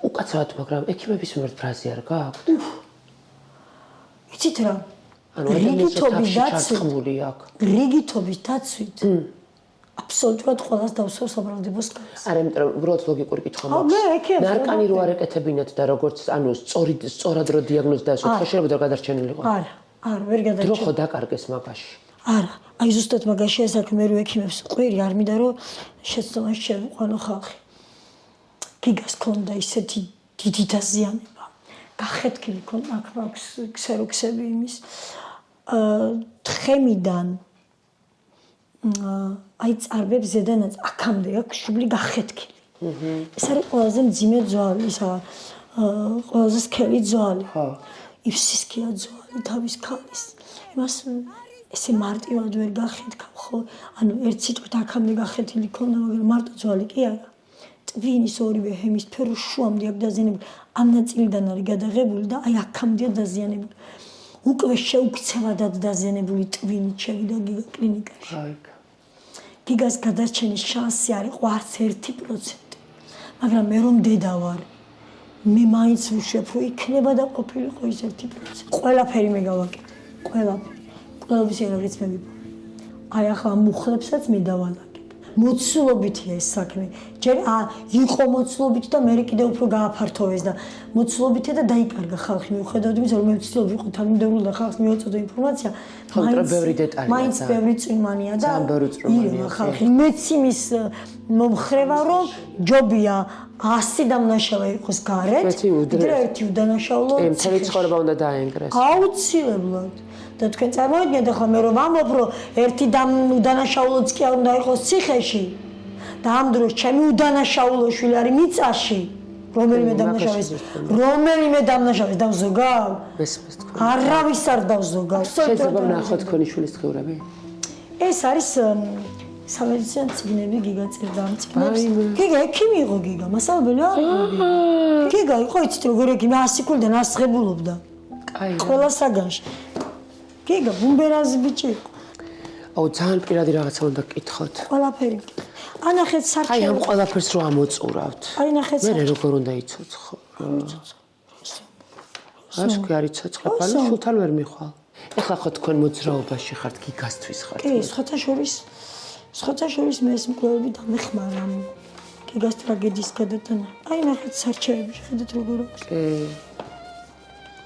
უკაცრავად მაგრამ ექიმების მიმართ ფრაზი არ გააქვთ იცით რა ანუ რიგითობის დაცვით აქ რიგითობის დაცვით აბსოლუტურად ყველას დავსვავს საბრალდებოს კაცს არა იმიტომ რომ უბრალოდ ლოგიკური კითხვა მაქვს ნარკანი რო არ ეკეთებინათ და როგორც ანუ სწორად რო დიაგნოზდაესოთ ხო შეიძლება გადარჩენილიყო არა ვერ გადარჩენილი დრო ხო დაკარგეს მაგაში არა აი ზუსტად მაგაში ესაქმე რო ექიმებს ყვირი არ მინდა რომ შეცდომაში შევიყვანო ხალხი გიგას ქონდა ისეთი დიდი დაზიანება გახეთქილი ქონდა აქ მაქვს ქსეროქსები იმის თხემიდან აი წარბებს ზედანაც აქამდე აქვს შუბლი გახეთქილი. ეს არის ყველაზე მძიმე ძვალი, ისა ყველაზე სქელი ძვალი. ხო. იფსისკია ძვალი თავის ქალის. იმას ესე მარტივად ვერ გახეთქავ, ხო? ანუ ერთ სიტყვით აქამდე გახეთილი ქონდა, მაგრამ მარტო ძვალი კი არა. ტვინის ორივე ჰემისფერო შუამდე აქვს დაზიანებული. ამ ნაწილიდან არის გადაღებული და აი აქამდეა დაზიანებული. უკვე შეუქცევადად დაზიანებული ტვინით შევიდა გიგა კლინიკაში. გიგას გადარჩენის შანსი არ იყო არც 1%. მაგრამ მე რომ დედა ვარ, მე მაინც ვუშვებ, რომ იქნება და ყოფილიყო ის 1%. ყველაფერი მე გავაკეთე. ყველაფერი. ყველაფერს ერთიც მე ვიპოვე. აი ახლა მუხლებსაც მე დავალაგებ. მოცულობითია ეს საქმე. ჯერ იყო მოცულობით და მე კიდევ უფრო გააფართოვეს და მოცულობითია და დაიკარგა ხალხი. მიუხედავად იმისა, რომ მე ვცდილობ ვიყო თანმიმდევრული და ხალხს მიეწოდო ინფორმაცია, მაინც ბევრი წვიმანია და ირევა ხალხი. მეც იმის მომხრევა, რომ ჯობია 100 დამნაშავე იყოს გარეთ, ვიდრე ერთი უდანაშაულო. მთელი ცხოვრება უნდა დაენგრეს. აუცილებლად. და თქვენ წარმოიდგინეთ ახლა მე რომ ამბობ რომ ერთი უდანაშაულოც კი არ უნდა იყოს ციხეში და ამ დროს ჩემი უდანაშაულო შვილი არის მიწაში რომელიმე დამნაშავეს დავზოგავ არავის არ დავზოგავ შეიძლება ვნახოთ თქვენი შვილის დღეურები ეს არის სამედიცინო წიგნები გიგა წერდა ამ წიგნებს გიგა ექიმი იყო გიგა მასწავლებელი არ იყო გიგა იყო იცით როგორ ექიმი 100 ქულიდან ასწრებულობდა ყველა საგანში გიგა ბუმბერაზი ბიჭი იყო. აუ ძალიან პირადი რაღაცა უნდა გკითხოთ. ყველაფერი. ანახეთ სარჩევი. აი ამ ყველაფერს რო ამოწურავთ. აი ნახეთ მე როგორ უნდა იცოცხო. ასკი არის ცოცხლება, შუთან ვერ მიხვალ. ეხლა ხო თქვენ მოძრაობაში ხართ, გიგასთვის ხართ. კი, სხვათა შორის მე ეს მკვლელები დამეხმარა. გიგას ტრაგედიის გადატანა. აი ნახეთ სარჩევები, ხედავთ როგორ აქვს. კი.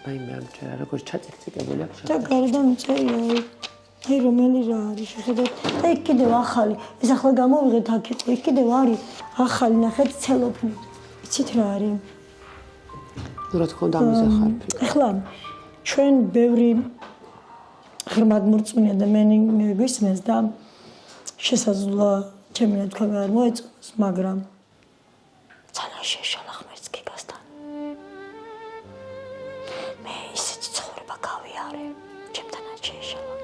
აი მე ამჩერა როგორ ჩაწეკწეკებული აქვს. და გარედან წერია აი რომელი რა არის შეხედოთ. და იქ კიდევ ახალი. ეს ახლა გამოვიღეთ აქ იყო. იქ კიდევ არის ახალი ნახეთ ცელოფნით. იცით რა არის? ნუ რა თქმა უნდა ამაზე ხარფი. ახლა ჩვენ ბევრი ღრმად მორწმუნეა და მე გვისმენს და შესაძლოა ჩემი ნათქვამი არ მოეწონოს, მაგრამ ძალიან შეშალა ღმერთს გიგასთან. მე ისეთი ცხოვრება გავიარე, ჩემთან არ შეეშალა.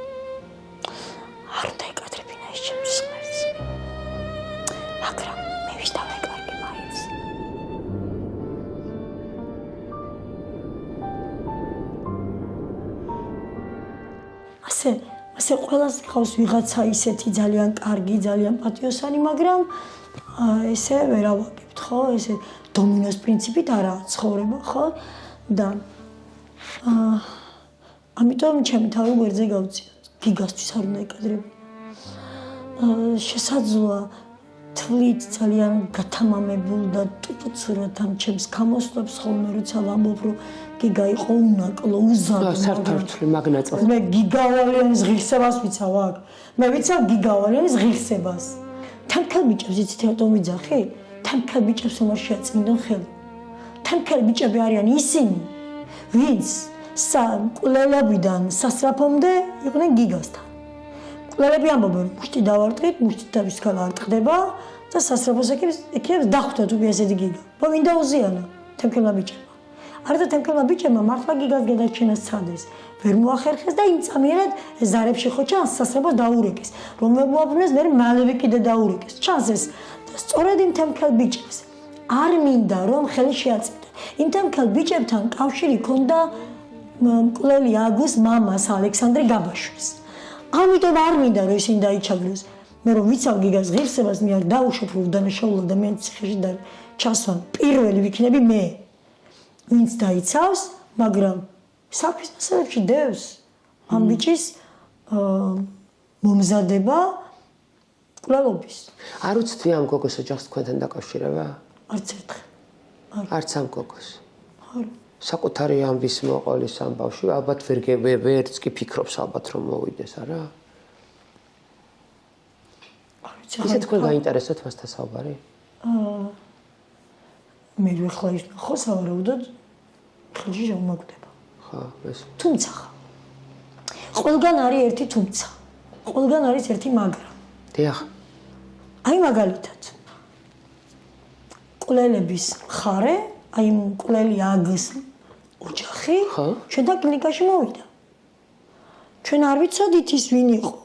არ დაიკადრებინა ის ჩემს ღმერთს. მაგრამ ასე ყველას ყავს ვიღაცა ისეთი ძალიან კარგი, ძალიან პატიოსანი, მაგრამ ესე ვერ ავაგებთ, ხო? ესე დომინოს პრინციპით არაა ცხოვრება, ხო? და ამიტომ ჩემი თავი გვერდზე გავწიოთ. გიგასთვის არ უნდა ეკადრები. შესაძლოა თვლით ძალიან გათამამებულ და ტუპუცურად ამ ჩემს გამოსვლებს ხოლმე როცა ვამბობ, რომ გიგა იყო უნაკლო, უზადო. საერთოდ მაგნაწილ. მე გიგავალიანის ღირსებას ვიცავ აქ. მე ვიცავ გიგავალიანის ღირსებას. თამქალ ბიჭებს იცით რატომ ვიძახი? თამქალ ბიჭებს უმარ შეაწმინდონ ხელი. თამქალ ბიჭები არიან ისინი, ვინც კვლელებიდან სასწრაფომდე იყვნენ გიგასთან. კვლელები ამბობენ, მუშტი დავარტყით, მუშტი თავისგან არ ტყდება და სასწრაფოს ეკებს დახვდათ უკვე ესეთი გიგა. მინდა უზიანო თემქელმა ბიჭებმა. არა და თემქელმა ბიჭებმა მართლა გიგას გადარჩენას ცადეს. ვერ მოახერხეს და იმ წამიერად ზარებში ხო ჩანს სასწრაფოს დაურეკეს. რომ ვერ მოაბრუნეს, მე მალევე კიდე დაურეკეს. ჩანს ეს და სწორედ იმ თემქელ ბიჭებს არ მინდა რომ ხელი შეაწმინდონ. იმ თემქელ ბიჭებთან კავშირი ჰქონდა მკვლელი აგუს მამას ალექსანდრე გაბაშვილს. ამიტომ არ მინდა რომ ისინი დაიჩაგროს. მე რომ ვიცავ გიგას ღირსებას, მე არ დავუშვებ რომ დანაშაულად და მე ციხეში და ჩასვან პირველი ვიქნები მე. ვინც დაიცავს, მაგრამ საქმის მასალებში დევს ამ ბიჭის მომზადება კვლელობის. არ უცდი ამ გოგოს ოჯახს თქვენთან დაკავშირება? არც ერთხელ. არც ამ გოგოს. საკუთარი ამბის მოყოლის ამ ბავშვი ალბათ ვერც კი ფიქრობს ალბათ რომ მოვიდეს, არა? ისე თქვენ გაინტერესოთ მასთან საუბარი? მე ახლა ის ხო სავარაუდოდ ხელში შემოგვდება. ხო, ეს. თუმცა ყველგან არის ერთი თუმცა. ყველგან არის ერთი მაგრამ. დიახ. აი მაგალითად კვლელების მხარე, აი მკვლელი აგს ოჯახი ჩვენთან კლინიკაში მოვიდა. ჩვენ არ ვიცოდით ის ვინ იყო.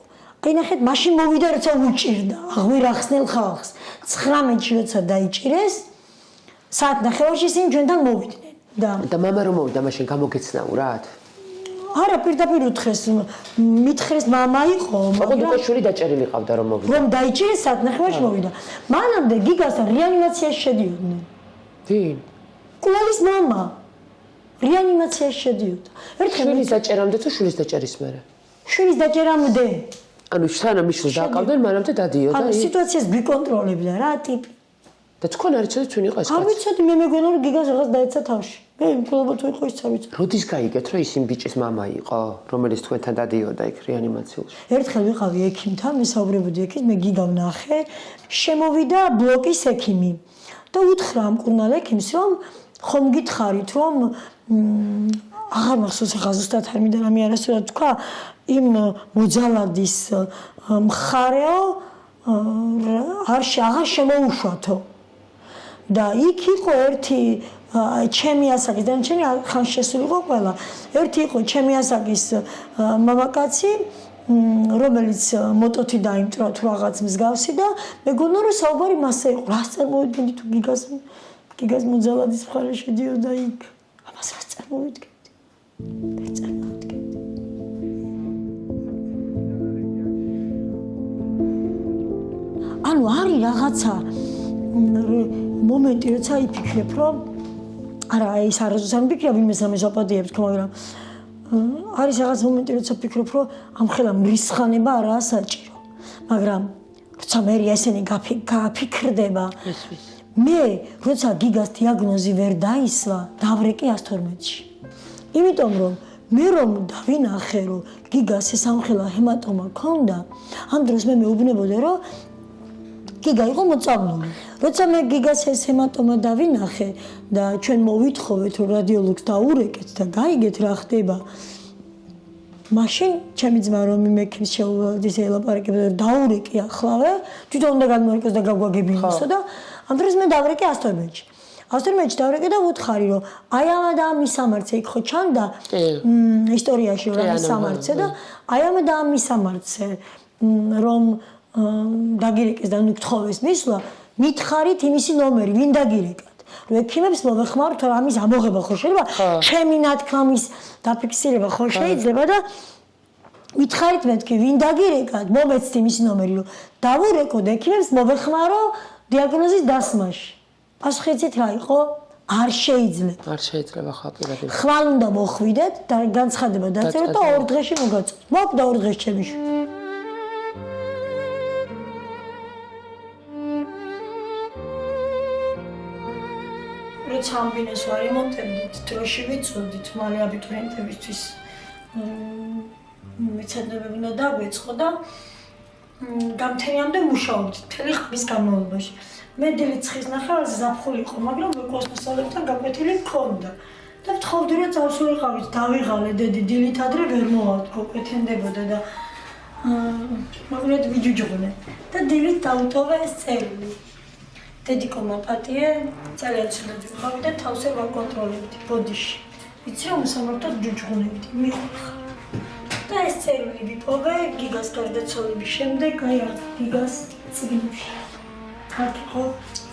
აი ნახეთ, მაშინ მოვიდა როცა უჭირდა, აღვირ ახსნელ ხალხს. 19-ში როცა დაიჭირეს, საათ ნახევარში ისინი ჩვენთან მოვიდნენ. და მამა რომ მოვიდა, მაშინ გამოგეცნაურად? არა, პირდაპირ უთხრეს, მითხრეს მამა იყო, მაგრამ უკვე შვილი დაჭერილი ყავდა რომ მოვიდა. რომ დაიჭირეს, საათ ნახევარში მოვიდა. მანამდე გიგასთან რეანიმაციაში შედიოდნენ. ვინ? კვლევის მამა. რეანიმაციაში შედიოდა. ერთხელ შვილის დაჭერამდე თუ შვილის დაჭერის მერე? შვილის დაჭერამდე. ანუ სანამ მიშვილს დააკავდნენ, მანამდე დადიოდა. ანუ სიტუაციას ბიკონტროლებდა რა ტიპი. და თქვენ არ იცოდეთ ვინ იყო ეს არ კაცი? ვიცოდი, მე მეგონა რომ გიგას რაღაც დაეცა თავში. მე მკვლობა თუ იყო ის არ ვიცოდი. როდის გაიგეთ რომ ის იმ ბიჭის მამა იყო, რომელიც თქვენთან დადიოდა იქ რეანიმაციულში? ერთხელ ვიყავი ექიმთან, მესაუბრებოდი ექიმს, მე გიგა ვნახე, შემოვიდა ბლოკის ექიმი და უთხრა ამ კურნალ ექიმს, რომ ხომ გითხარით, რომ აღარ მახსოვს ახლა ზუსტად არ მინდა რამე არასდროს თქვა, იმ მოძალადის მხარეო აღარ შემოუშვათო. და იქ იყო ერთი ჩემი ასაკის, დანარჩენი ხან შესულიყო ყველა. ერთი იყო ჩემი ასაკის მამაკაცი, რომელიც მოტოთი დაიმტრა თუ რაღაც მსგავსი და მეგონა რომ საუბარი მასზე იყო. რას წარმოვიდგენდი თუ გიგას მოძალადის მხარე შედიოდა იქ? ამას რას წარმოვიდგენდი? ვერ წარმოვიდგენდი. ანუ არის რაღაცა მომენტი, როცა იფიქრებ, რომ არა, ის არასდროს არ მიფიქრია, ვინმე სამეს აპატიებს თქო, მაგრამ არის რაღაც მომენტი, როცა ფიქრობ, რომ ამ ხელა მრისხანება არაა საჭირო. მაგრამ როცა მე ესენი გაფიქრდება, მე როცა გიგას დიაგნოზი ვერ დაისვა, დავრეკე 112-ში. იმიტომ რომ მე რომ დავინახე, რომ გიგას ეს ამხელა ჰემატომა ჰქონდა, ამ დროს მე მეუბნებოდი, რომ გიგა იყო მოწამლული. როცა მე გიგას ეს ჰემატომა დავინახე და ჩვენ მოვითხოვეთ, რომ რადიოლოგს დაურეკეთ და გაიგეთ რა ხდება. მაშინ ჩემი ძმა რომ მექიმს შეუვალდის ელაპარაკებდა, რომ დაურეკეახლავე, თვითონ უნდა გადმოეკოს და გაგვაგებინოსო და ამ დროს მე დავრეკე 112-ში. 112-ში დავრეკე და ვუთხარი, რომ აი ამა და ამის სამარცე იქ ხო ჩანდა ისტორიაში რომ ამის სამარცე და აი ამა და ამის სამარცე რომ დაგირეკეს და ნუ გთხოვეს მისვლა, მითხარით იმისი ნომერი, ვინ დაგირეკათ. რომ ექიმებს მოვეხმაროთ, რომ ამის ამოღება ხო შეიძლება, ჩემი ნათქვამის დაფიქსირება ხო შეიძლება და მითხარით მეთქი ვინ დაგირეკათ მომეცდი მის ნომერი რომ დავურეკოდ ექიმებს მოვეხმარო დიაგნოზის დასმაში პასუხიცით რა იყო არ შეიძლება არ შეიძლება ხა პირადი ხვალ უნდა მოხვიდეთ და განცხადება დაწეროთ და 2 დღეში მოგაწოდოთ მოკდა 2 დღეში ჩემი შვილი როცა ამბინეს ვარემონტებდით დროში ვიწოდით მალე აბიტურიენტებისთვის მეცადებები უნდა დაგვეწყო და გამთენიამდე მუშაობდით მთელი ხმის განმავლობაში მე დილით-ცხის ნახევარზე ზაფხული იყო მაგრამ მეკოსმოსალებთან გაკვეთილი მქონდა და ვთხოვდი რომ წავსულიყავით დავიღალე დედი დილით ადრე ვერ მოვავთ გოკვეთენდებოდა და მაგრამ ვიჯუჯღუნე და დილით დავუტოვე ეს წერილი დედი კომაპატიე ძალიან ცუდად ვიყავი და თავს ვაკონტროლებდი ბოდიში ვიცი რომ სამართოდ ჯუჯღუნებდი მიხარ და ეს წერილი ვიპოვე გიგას გარდაცვალების შემდეგ აი აქ გიგას წიგნში ხალხო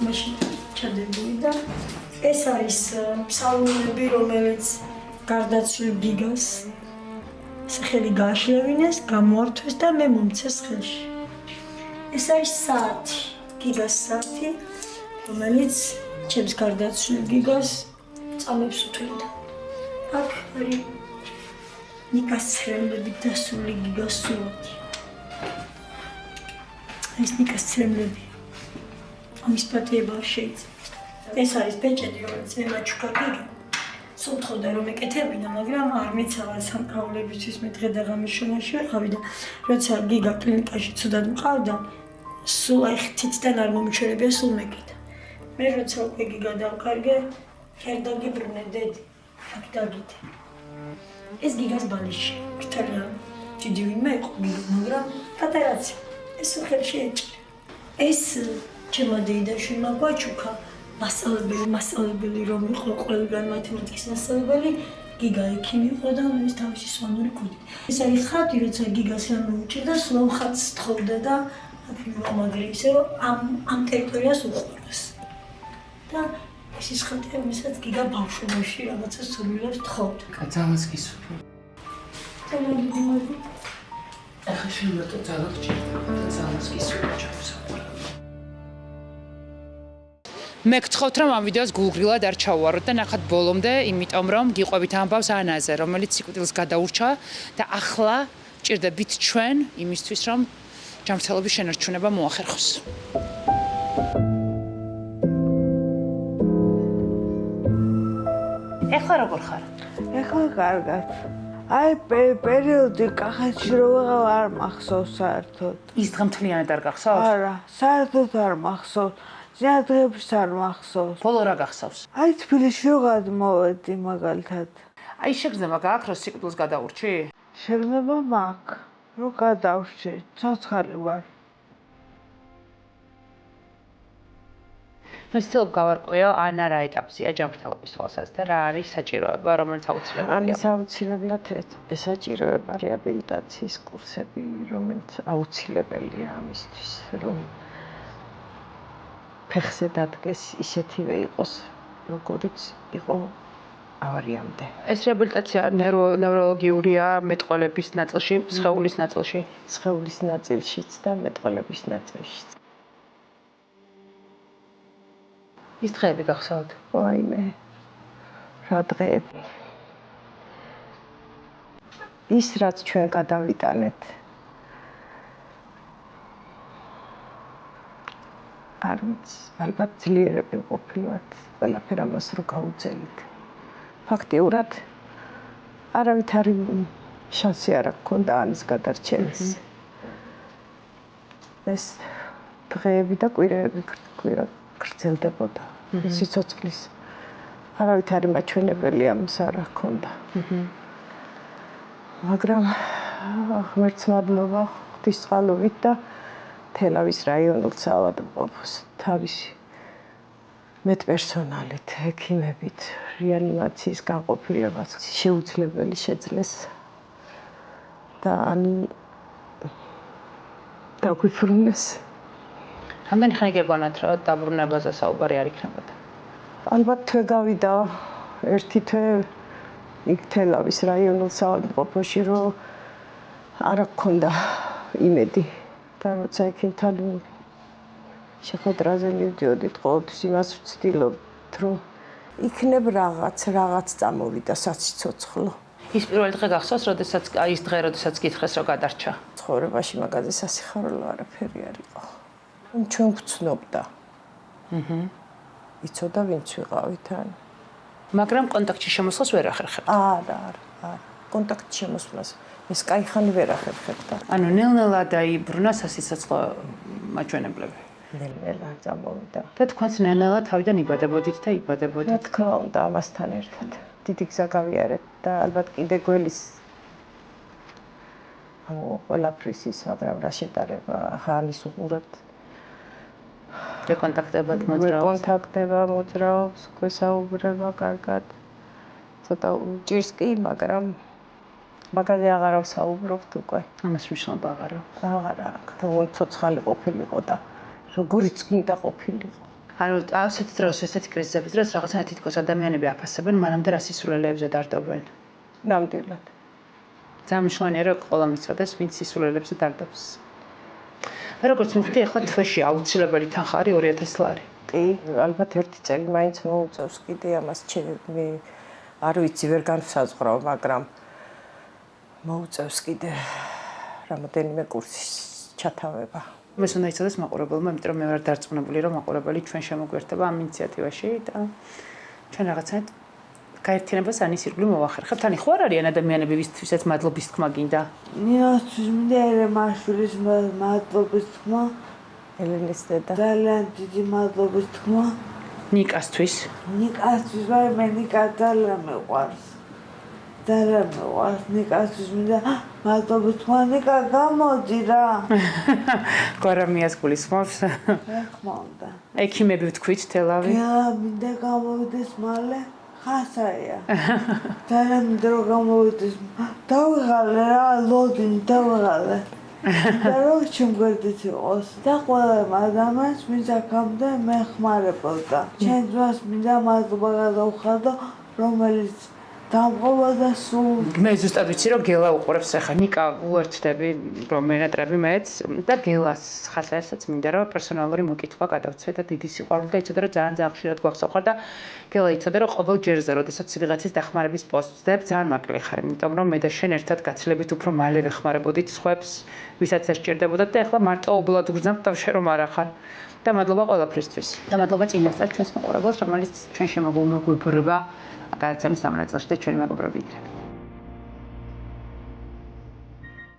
მაშინ ჩადებული და ეს არის ფსალმუნები რომელიც გარდაცვლილ გიგას სახელი გააშლევინეს გამოართვეს და მე მომცეს ხელში ეს არის საათი გიგას საათი რომელიც ჩემს გარდაცვლილ გიგას წამებს უთვლიდა აქ არის ნიკას ცრემლები დასული გიგას სურათი ეს ნიკას ცრემლები ამის პატიება არ შეიძლება ეს არის ბეჭედი რომელიც მე მაჩუქა გიგა სულ თხოვდა რომ ეკეთებინა მაგრამ არ მეცავა სამკაულებისთვის მე დღე და ღამე შონაში ვიყავი და როცა გიგა კლინიკაში ცუდად მყავდა სულ აი ხთითიდან არ მომჩერებია სულ მეკიდა მე როცა უკვე გიგა დავკარგე ხერ დაგიბრუნე დედი აქ დაგიდე ეს გიგას ბალიში ძალიან დიდი ვინმე იყო გიგა მაგრამ პატარაცი ეს ხელში ეჭირა ეს ჩემო დეიდაშვილმა გვაჩუქა მასწავლებელი რომ იყო ყველგან მათემატიკის მასწავლებელი გიგა ექიმი იყო და ის თავისი სვანური კუდი ეს არის ხატი როცა გიგას რა მოუჭირდა სულ ხატს თხოვდა და მაგარი ისე რომ ამ ტერიტორიას უყვარს და ეს ის ხატი რომელსაც გიგა ბავშვობაში რაღაცა სურვილებს თხოვდა კაცალას გისურვო ძალიან დიდი მადლობა ახლა შემოწო ძალად ჭირდება კაცალას გისურვო ჩავსა მე გთხოვთ რომ ამ ვიდეოს გულგრილად არ ჩავუაროთ და ნახოთ ბოლომდე, იმიტომ რომ გიყვებით ამბავს ანაზე, რომელიც სიკვდილს გადაურჩა და ახლა ჭირდებით ჩვენ იმისთვის, რომ ჯანმრთელობის შენარჩუნება მოახერხოს. ეხლა როგორ ხარ? ეხლა კარგად. აი პერიოდი კახეთში რო ვიყავ არ მახსოვს საერთოდ. ის დღემთლიანად არ გახსოვს? არა, საერთოდ არ მახსოვს. ზიადღეებს არ მახსოვს. ბოლო რა გახსოვს? აი თბილისში რო გადმოვედი მაგალითად. აი შეგრძნება გააქვს რომ სიკვდილს გადაურჩი? შეგრძნება მაქვს. რო გადავრჩი, ცოცხალი ვარ. მისცილ გავარკვიო ანა რა ეტაპზეა ჯანმრთელობის თვალსაზრისით და რა არის საჭიროება, რომელიც აუცილებელია? ამის აუცილებლად საჭიროება რეაბილიტაციის კურსები, რომელიც აუცილებელია ამისთვის, რომ ფეხზე დადგეს ისეთივე იყოს, როგორც იყო ავარიამდე. ეს რეაბილიტაცია ნევროლოგიურია მეტყველების ნაწილში, სხეულის ნაწილში, სხეულის ნაწილშიც და მეტყველების ნაწილშიც. ის დღეები გახსოვთ? ვაიმე. რა დღეები. ის რაც ჩვენ გადავიტანეთ. არ ვიცი, ალბათ ძლიერები ყოფილვართ, ყველაფერ ამას რო გავუძელით. ფაქტიურად არავითარი შანსი არ ჰქონდა ამის გადარჩენის. ეს დღეები და კვირები გრძელდებოდა. სიცოცხლის არავითარი მაჩვენებელი ამის არ ჰქონდა. მაგრამ ღმერთს მადლობა ღვთისწყალობით და თელავის რაიონულ საავადმყოფოს თავისი მეტპერსონალით, ექიმებით, რეანიმაციის განყოფილებას შეუძლებელი შეძლეს და დაგვიფრინეს. რამდენი ხანი გეგონათ რომ დაბრუნებაზე საუბარი არ იქნებოდა? ალბათ თვე გავიდა ერთი თვე იქ თელავის რაიონულ საავადმყოფოში, რომ არა გქონდა იმედი და როცა იქიდან შეხვედრაზე მივდიოდით ყოველთვის იმას ვცდილობთ რომ იქნებ რაღაც წამოვიდა საციცოცხლო ის პირველი დღე გახსოვს, როდესაც ის დღე, როდესაც გითხრეს, რომ გადარჩა. ცხოვრებაში მაგაზე სასიხარულო არაფერი არ იყო. ჩვენ გვცნობდა. იცოდა ვინც ვიყავით ან. მაგრამ კონტაქტში შემოსვლას ვერ ახერხებთ. არა. კონტაქტში შემოსვლას ეს кайხანი ვერ ახერხებდა. ანუ ნელ-ნელა დაიბრუნა სასიცოცხლო მაჩვენებლები. ნელ-ნელა წამოვიდა. და თქვენც ნელ-ნელა თავიდან იბადებოდით და იბადებოდით. რა თქმა უნდა, ამასთან ერთად. დიდი გზა გავიარეთ და ალბათ კიდე გველის ყველაფრის ის მაგრამ რა შეტარება ხალის უყურებთ კონტაქტებად მოძრაობს კონტაქტება მოძრაობს გვესაუბრება კარგად ცოტა ჭირს კი მაგრამ მაგაზე აღარ ვსაუბრობთ უკვე ამას მნიშვნელობა აღარა აქვს თუ ცოცხალი ყოფილიყო და როგორიც გინდა ყოფილიყო ანუ ასეთ დროს ესეთი კრიზისების დროს რაღაცა თითქოს ადამიანები აფასებენ მანამდე რა სისულელეებზე დარდობენ ნამდვილად ძალიან მნიშვნელოვანია რომ ყველა მიცოდეს ვინც სისულელეებზე დარდობს როგორც მივხვდი ახლა თვეში აუცილებელი თანხარი 2000 ლარი კი ალბათ ერთი წელი მაინც მოუწევს კიდე ამას მე არ ვიცი ვერ განსაზღვრავ მაგრამ მოუწევს კიდე რამოდენიმე კურსის ჩათავება მას უნდა იცოდეს მაყურებელმა, იმიტომ რომ მე ვარ დარწმუნებული, რომ მაყურებელი ჩვენ შემოგვერთება ამ ინიციატივაში და ჩვენ რაღაცნაირად გაერთიანებას ანის ირგვლივ მოვახერხებთ. ანი ხო არ არიან ადამიანები, ვისთვისაც მადლობის თქმა გინდა? ნიოსთვის მდერე მაშვილის მადლობის თქმა. ელენეს დედა. ძალიან დიდი მადლობის თქმა. ნიკასთვის. ნიკასთვის მე ნიკა ძალიან მეყვარს. ძალიან მეყვარს ნიკასთვის მინდა მადლობის თქმა ნიკა გამოდი რა. გორამიას გულისხმობს. რა თქმა უნდა. ექიმები ვთქვით თელავი. მინდა გამოვიდეს მალე. ხასაია. ძალიან მინდა რომ გამოვიდეს. დავიღალე რა ლოდინი დავიღალე. და რომ შემგვერდით იყოს და ყველა ადამიანს ვინც აქამდე მეხმარებოდა. ჩემ ძმას მინდა მადლობა გადავხადო რომელიც დამყობა და სულ მე ზუსტად ვიცი რომ გელა უყურებს ახლა ნიკა უერთდები რომ მენატრები მეც და გელას ხასაისაც მინდა რომ პერსონალური მოკითხვა გადავცე და დიდი სიყვარული და იცოდა რომ ძალიან ხშირად გვახსოვხარ და გელა იცოდა რომ ყოველ ჯერზე როდესაც ვიღაცის დახმარების პოსტს დებ ძალიან მაკლი ხარ იმიტომ რომ მე და შენ ერთად გაცილებით უფრო მალე ვეხმარებოდით სხვებს ვისაც ეს სჭირდებოდათ და ახლა მარტო უბლად გრძნობ თავში რომ არ ახარ და მადლობა ყველაფრისთვის და მადლობა წინასწარ ჩვენს მაყურებელს რომელიც ჩვენ შემოგვიბრება გადაცემის ამ ნაწილში და ჩვენი მეგობრები იქნება